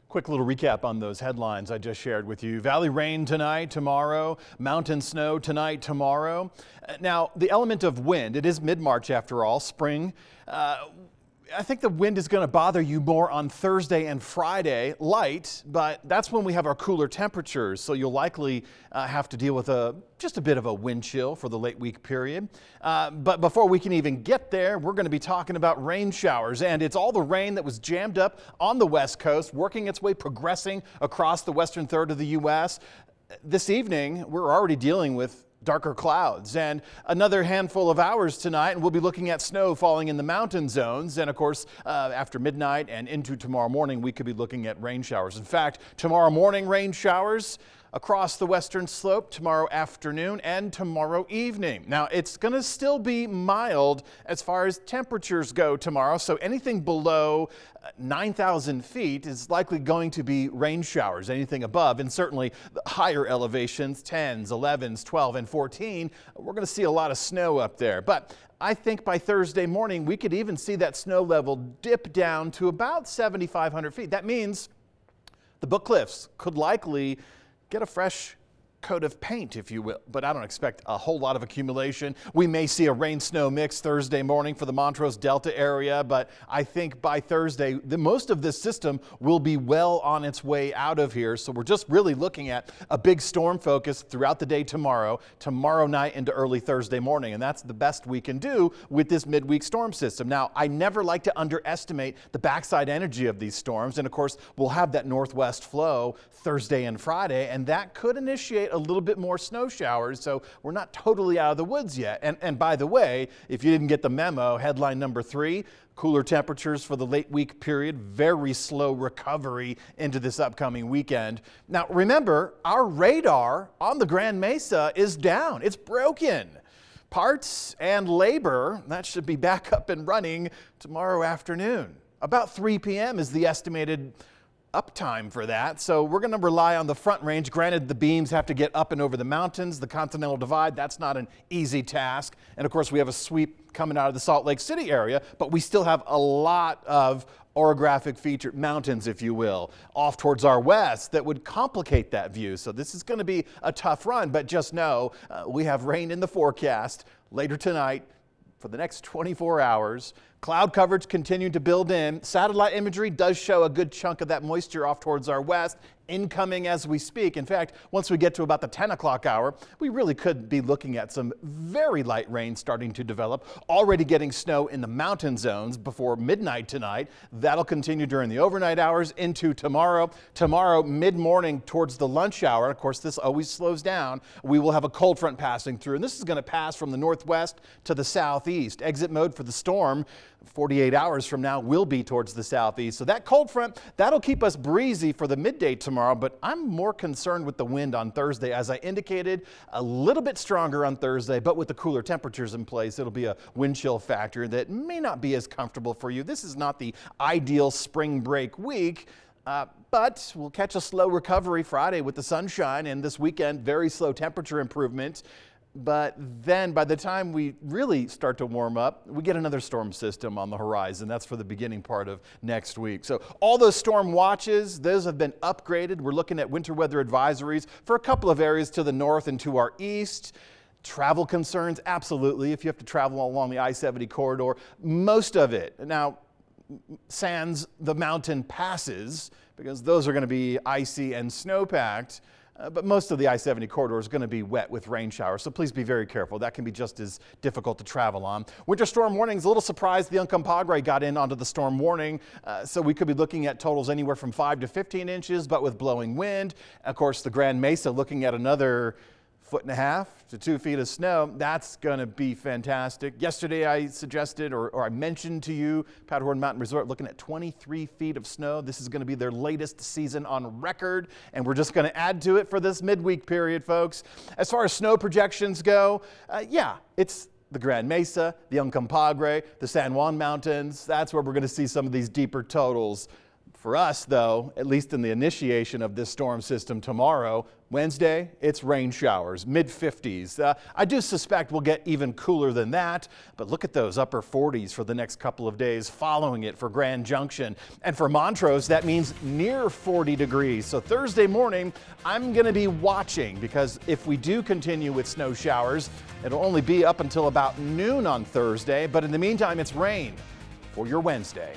Quick little recap on those headlines I just shared with you. Valley rain tonight, tomorrow. Mountain snow tonight, tomorrow. Now, the element of wind, it is mid-March after all, spring. I think the wind is going to bother you more on Thursday and Friday, light, but that's when we have our cooler temperatures. So you'll likely have to deal with just a bit of a wind chill for the late week period. But before we can even get there, we're going to be talking about rain showers. And it's all the rain that was jammed up on the West Coast, working its way, progressing across the western third of the U.S. This evening, we're already dealing with darker clouds and another handful of hours tonight, and we'll be looking at snow falling in the mountain zones. And of course, after midnight and into tomorrow morning, we could be looking at rain showers. In fact, tomorrow morning rain showers across the western slope, tomorrow afternoon and tomorrow evening. Now, it's going to still be mild as far as temperatures go tomorrow, so anything below 9,000 feet is likely going to be rain showers. Anything above, and certainly the higher elevations, 10s, 11s, 12, and 14, we're going to see a lot of snow up there. But I think by Thursday morning, we could even see that snow level dip down to about 7,500 feet. That means the Book Cliffs could likely get a fresh coat of paint, if you will, but I don't expect a whole lot of accumulation. We may see a rain-snow mix Thursday morning for the Montrose Delta area, but I think by Thursday, most of this system will be well on its way out of here. So we're just really looking at a big storm focus throughout the day tomorrow night into early Thursday morning, and that's the best we can do with this midweek storm system. Now, I never like to underestimate the backside energy of these storms, and of course, we'll have that northwest flow Thursday and Friday, and that could initiate a little bit more snow showers, so we're not totally out of the woods yet. And by the way, if you didn't get the memo, headline number 3, cooler temperatures for the late week period, very slow recovery into this upcoming weekend. Now remember, our radar on the Grand Mesa is down. It's broken. Parts and labor, that should be back up and running tomorrow afternoon. About 3 p.m. is the estimated uptime for that. So we're going to rely on the Front Range. Granted, the beams have to get up and over the mountains, the Continental Divide. That's not an easy task. And of course, we have a sweep coming out of the Salt Lake City area, but we still have a lot of orographic featured mountains, if you will, off towards our west that would complicate that view. So this is going to be a tough run, but just know we have rain in the forecast later tonight for the next 24 hours. Cloud coverage continued to build in. Satellite imagery does show a good chunk of that moisture off towards our west, incoming as we speak. In fact, once we get to about the 10 o'clock hour, we really could be looking at some very light rain starting to develop, already getting snow in the mountain zones before midnight tonight. That'll continue during the overnight hours into tomorrow. Tomorrow, mid-morning towards the lunch hour, of course, this always slows down, we will have a cold front passing through, and this is going to pass from the northwest to the southeast. Exit mode for the storm 48 hours from now will be towards the southeast. So that cold front, that'll keep us breezy for the midday tomorrow, but I'm more concerned with the wind on Thursday. As I indicated, a little bit stronger on Thursday, but with the cooler temperatures in place, it'll be a wind chill factor that may not be as comfortable for you. This is not the ideal spring break week. But we'll catch a slow recovery Friday with the sunshine, and this weekend, very slow temperature improvement. But then by the time we really start to warm up, we get another storm system on the horizon. That's for the beginning part of next week. So all those storm watches, those have been upgraded. We're looking at winter weather advisories for a couple of areas to the north and to our east. Travel concerns, absolutely. If you have to travel along the I-70 corridor, most of it. Now, sans the mountain passes, because those are going to be icy and snow-packed. But most of the I-70 corridor is going to be wet with rain showers, so please be very careful. That can be just as difficult to travel on. Winter storm warnings, a little surprised the Uncompahgre got in onto the storm warning, so we could be looking at totals anywhere from 5 to 15 inches, but with blowing wind. Of course, the Grand Mesa looking at another 1.5 to 2 feet of snow. That's going to be fantastic. Yesterday I suggested or I mentioned to you Powderhorn Mountain Resort looking at 23 feet of snow. This is going to be their latest season on record, and we're just going to add to it for this midweek period, folks. As far as snow projections go, yeah, it's the Grand Mesa, the Uncompahgre, the San Juan Mountains. That's where we're going to see some of these deeper totals. For us, though, at least in the initiation of this storm system tomorrow, Wednesday, it's rain showers, mid-50s. I do suspect we'll get even cooler than that, but look at those upper 40s for the next couple of days following it for Grand Junction. And for Montrose, that means near 40 degrees. So Thursday morning, I'm going to be watching, because if we do continue with snow showers, it'll only be up until about noon on Thursday. But in the meantime, it's rain for your Wednesday.